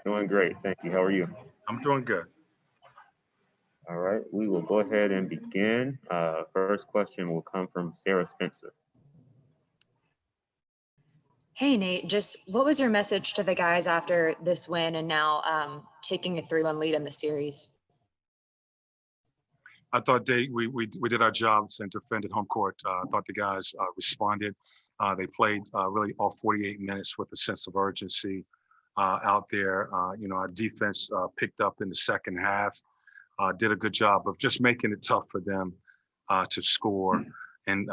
Doing great, thank you. How are you? I'm doing good. All right, we will go ahead and begin. First question will come from Sarah Spencer. Hey, Nate, just what was your message to the guys after this win and now taking a 3-1 lead in the series? I thought we did our jobs and defended home court. I thought the guys responded. They played really all 48 minutes with a sense of urgency out there. Our defense picked up in the second half, did a good job of just making it tough for them to score and,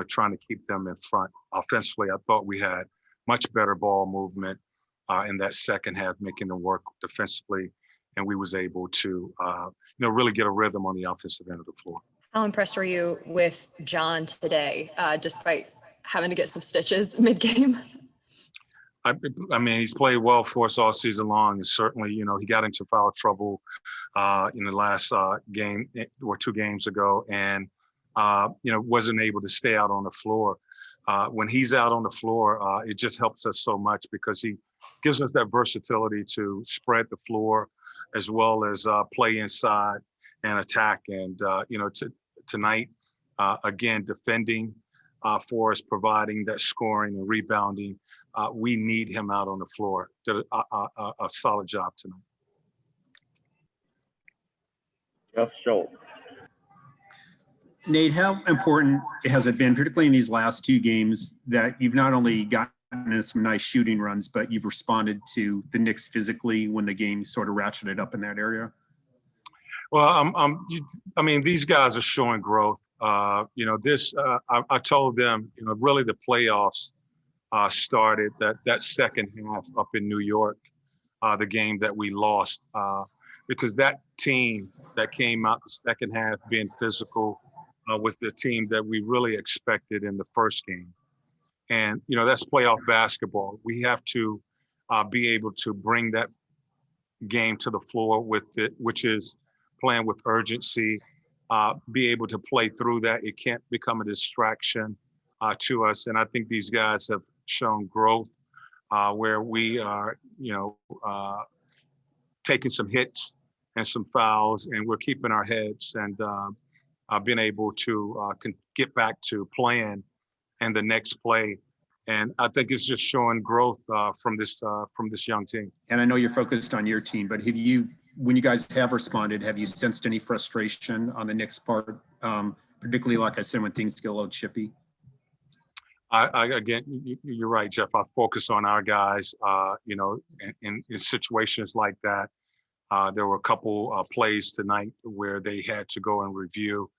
trying to keep them in front. Offensively, I thought we had much better ball movement in that second half, making them work defensively. And we was able to, really get a rhythm on the offensive end of the floor. How impressed were you with John today, despite having to get some stitches mid-game? I mean, he's played well for us all season long, and certainly, he got into foul trouble in the last game or 2 games ago, and wasn't able to stay out on the floor. When he's out on the floor, it just helps us so much because he gives us that versatility to spread the floor as well as play inside and attack. And tonight, again, defending for us, providing that scoring and rebounding. We need him out on the floor. Did a solid job tonight. Jeff Schultz. Nate, how important has it been, particularly in these last 2 games, that you've not only gotten into some nice shooting runs, but you've responded to the Knicks physically when the game sort of ratcheted up in that area? Well, these guys are showing growth. I told them, really the playoffs started that second half up in New York, the game that we lost, because that team that came out the second half being physical was the team that we really expected in the first game. And, that's playoff basketball. We have to be able to bring that game to the floor which is playing with urgency, be able to play through that. It can't become a distraction to us. And I think these guys have shown growth where we are, taking some hits and some fouls, and we're keeping our heads and been able to get back to playing and the next play. And I think it's just showing growth from this young team. And I know you're focused on your team, but when you guys have responded, have you sensed any frustration on the Knicks part, particularly, like I said, when things get a little chippy? Again, you're right, Jeff. I focus on our guys, in situations like that. There were a couple plays tonight where they had to go and review,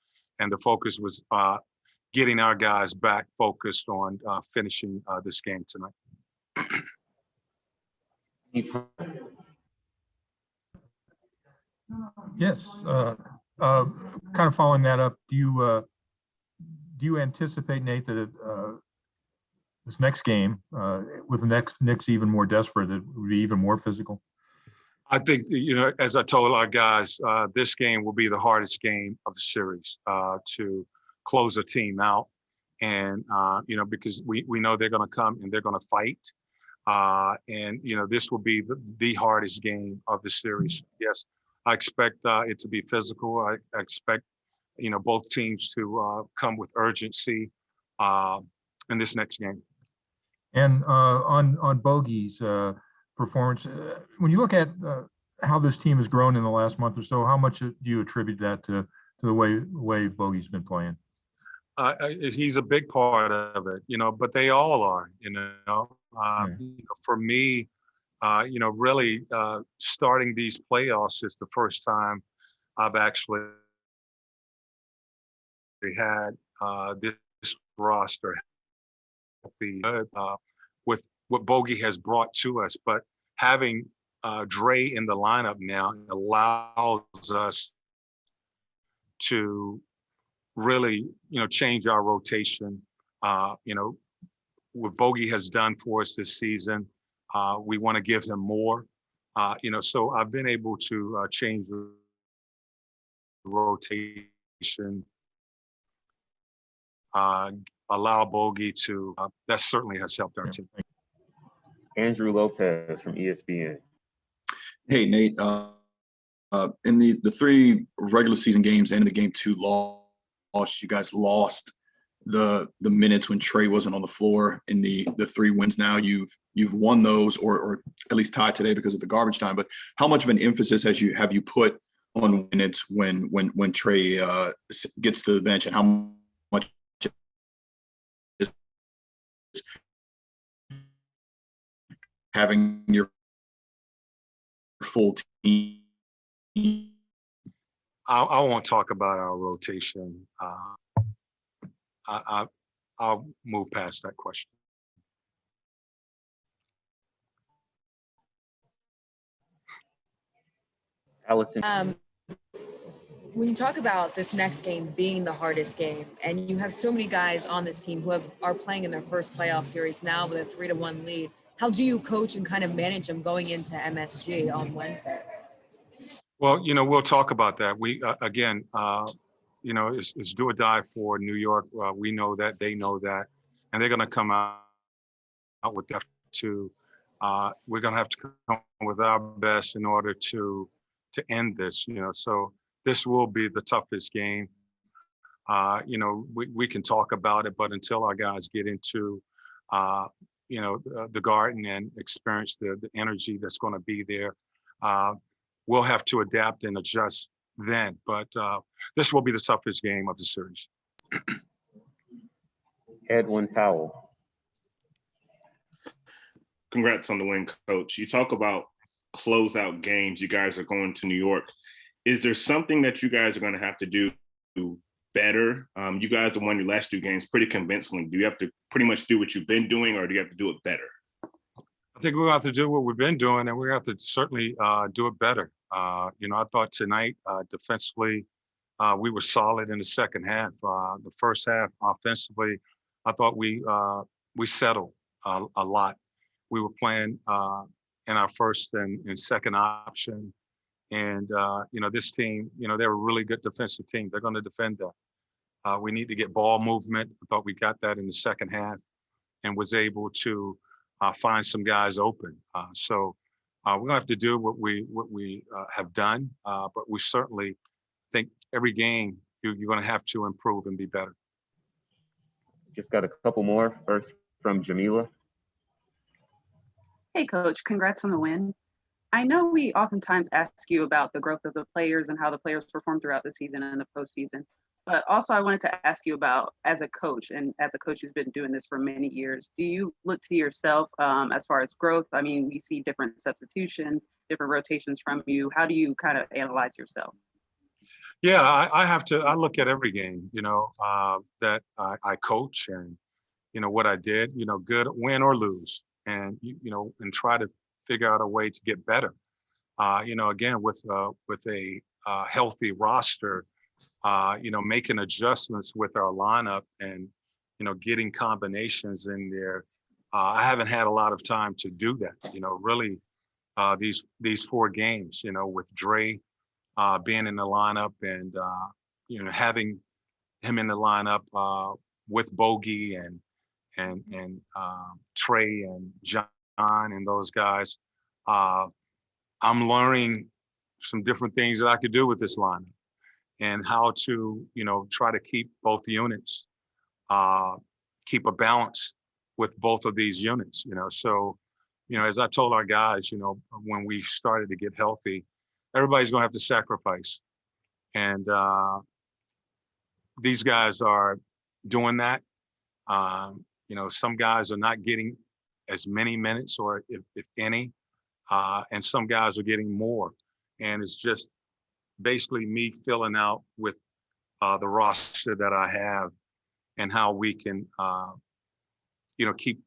and the focus was getting our guys back focused on finishing this game tonight. Yes, kind of following that up, do you anticipate, Nate, that this next game, with the Knicks even more desperate, it would be even more physical? I think, as I told our guys, this game will be the hardest game of the series to close a team out. And, because we know they're going to come and they're going to fight. And, this will be the hardest game of the series. Yes, I expect it to be physical. I expect, both teams to come with urgency in this next game. And on Bogey's performance, when you look at how this team has grown in the last month or so, how much do you attribute that to the way Bogey's been playing? He's a big part of it, but they all are, for me, really starting these playoffs is the first time I've actually had this roster with what Bogey has brought to us. But having Dre in the lineup now allows us to really, change our rotation. What Bogey has done for us this season, we want to give him more. So I've been able to change the rotation, allow Bogey to, that certainly has helped our team. Andrew Lopez from ESPN. Hey, Nate. In the three regular season games and in the game two loss, you guys lost the minutes when Trey wasn't on the floor. In the three wins now, you've won those or at least tied today because of the garbage time. But how much of an emphasis have you put on minutes when Trey gets to the bench, and how much is having your full team? I won't talk about our rotation. I'll move past that question. Allison, When you talk about this next game being the hardest game, and you have so many guys on this team who are playing in their first playoff series now with a 3-1 lead, how do you coach and kind of manage them going into MSG on Wednesday? Well, we'll talk about that. We again, it's do or die for New York. We know that, they know that, and they're going to come out with that too. We're going to have to come with our best in order to end this. So this will be the toughest game. We can talk about it, but until our guys get into the Garden and experience the energy that's going to be there, we'll have to adapt and adjust then. But this will be the toughest game of the series. Edwin Powell. Congrats on the win, Coach. You talk about closeout games. You guys are going to New York. Is there something that you guys are going to have to do better? You guys have won your last two games pretty convincingly. Do you have to pretty much do what you've been doing, or do you have to do it better? I think we're going to have to do what we've been doing, and we have to certainly do it better. I thought tonight defensively, we were solid in the second half. The first half offensively, I thought we settled a lot. We were playing in our first and second option. And, this team, they're a really good defensive team. They're going to defend that. We need to get ball movement. I thought we got that in the second half and was able to find some guys open. So we're going to have to do what we have done. But we certainly think every game you're going to have to improve and be better. Just got a couple more. First from Jamila. Hey, Coach, congrats on the win. I know we oftentimes ask you about the growth of the players and how the players perform throughout the season and the postseason, but also I wanted to ask you about, as a coach, and as a coach who's been doing this for many years, do you look to yourself as far as growth? I mean, we see different substitutions, different rotations from you. How do you kind of analyze yourself? Yeah, I look at every game, that I coach and, what I did, good, win or lose, and, and try to figure out a way to get better. Again, with a healthy roster, making adjustments with our lineup and, getting combinations in there. I haven't had a lot of time to do that, really these 4 games, with Dre being in the lineup and, having him in the lineup with Bogey and Trey and John and those guys. I'm learning some different things that I could do with this lineup and how to, try to keep both units, keep a balance with both of these units, So, as I told our guys, when we started to get healthy, everybody's going to have to sacrifice. And these guys are doing that. Some guys are not getting as many minutes or if any, and some guys are getting more. And it's just basically me filling out with the roster that I have and how we can, keep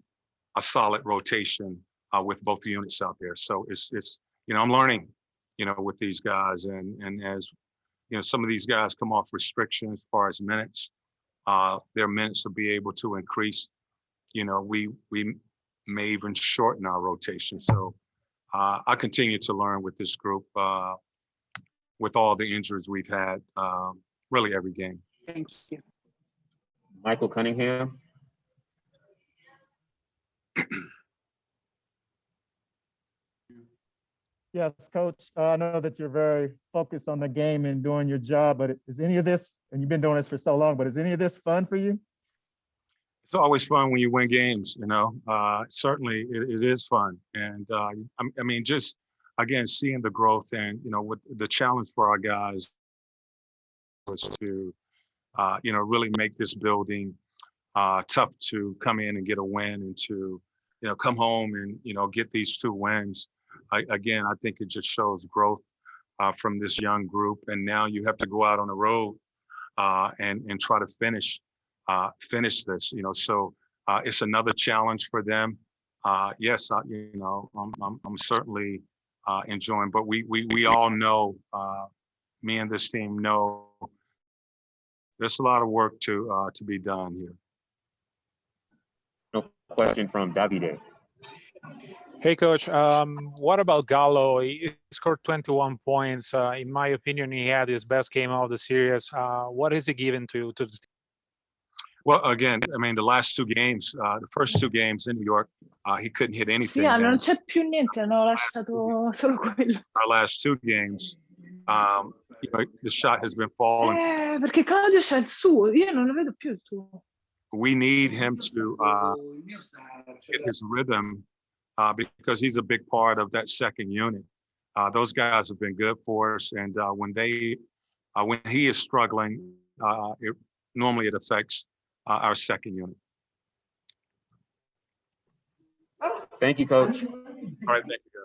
a solid rotation with both the units out there. So it's I'm learning, with these guys. And as, some of these guys come off restrictions as far as minutes, their minutes will be able to increase. We may even shorten our rotation. So I continue to learn with this group, with all the injuries we've had, really every game. Thank you. Michael Cunningham. Yes, Coach. I know that you're very focused on the game and doing your job, but is any of this, and you've been doing this for so long, but is any of this fun for you? It's always fun when you win games, certainly it is fun. And I mean, just again, seeing the growth and, with the challenge for our guys was to, really make this building tough to come in and get a win and to, come home and, get these 2 wins. Again, I think it just shows growth from this young group. And now you have to go out on the road and try to finish this, so it's another challenge for them. Yes, I'm certainly enjoying, but we all know, me and this team know there's a lot of work to be done here. No question from Davide. Hey, Coach. What about Gallo? He scored 21 points. In my opinion, he had his best game of the series. What is he given to the team? Well, again, I mean, the last 2 games, the first 2 games in New York, he couldn't hit anything. Sì, non c'è più niente, hanno lasciato solo quello. Our last 2 games, the shot has been falling. Perché Claudio c'ha il suo, io non lo vedo più il suo. We need him to hit his rhythm because he's a big part of that second unit. Those guys have been good for us, and when he is struggling, normally it affects our second unit. Thank you, Coach. All right, thank you.